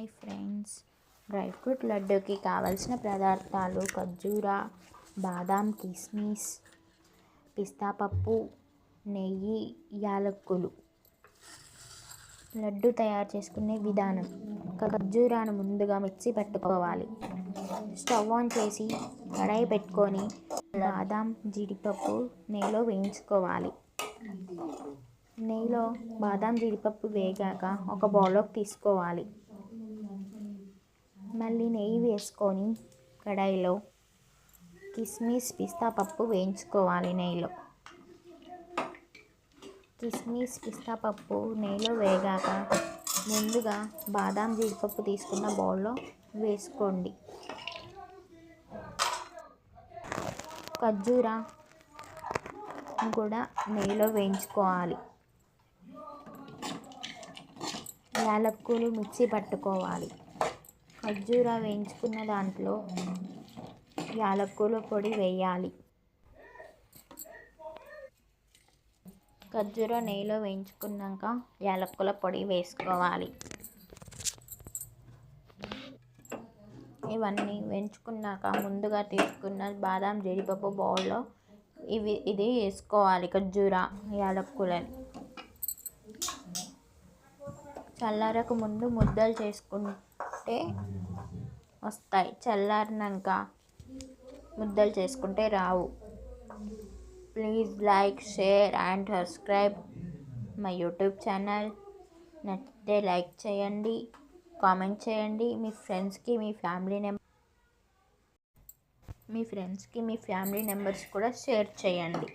Hi friends, dry fruit లడ్డూకి కావలసిన పదార్థాలు ఖర్జూర, బాదాం, కిస్మిస్, పిస్తా పప్పు, నెయ్యి, యాలక్కులు. లడ్డు తయారు చేసుకునే విధానం: ఖర్జూరాను ముందుగా మిక్సీ పట్టుకోవాలి. స్టవ్ ఆన్ చేసి కడాయి పెట్టుకొని బాదాం, జీడిపప్పు నెయ్యిలో వేయించుకోవాలి. నెయ్యిలో బాదాం, జీడిపప్పు వేగాక ఒక బౌల్లోకి తీసుకోవాలి. మళ్ళీ నెయ్యి వేసుకొని కడాయిలో కిస్మిస్, పిస్తా పప్పు వేయించుకోవాలి. కిస్మిస్, పిస్తా పప్పు నెయ్యిలో వేగాక ముందుగా బాదాం, జీడిపప్పు తీసుకున్న బౌల్లో వేసుకోండి. ఖర్జూర కూడా నెయ్యిలో వేయించుకోవాలి. యాలక్కులు మిక్సీ పట్టుకోవాలి. ఖర్జూర వేయించుకున్న దాంట్లో యాలక్కుల పొడి వేయాలి. ఖర్జూర నెయ్యిలో వేయించుకున్నాక యాలక్కుల పొడి వేసుకోవాలి. ఇవన్నీ వేయించుకున్నాక ముందుగా తీసుకున్న బాదాం, జీడిపప్పు బౌల్లో ఇది వేసుకోవాలి. ఖర్జూర, యాలక్కులని చల్లారకు ముందు ముద్దలు చేసుకుంటే వస్తాయి. చల్లారినాక ముద్దలు చేసుకుంటే రావు. Please like, share and subscribe my YouTube channel. నచ్చితే లైక్ చేయండి, కామెంట్ చేయండి. మీ ఫ్రెండ్స్కి, మీ ఫ్యామిలీ మెంబర్స్ కూడా షేర్ చేయండి.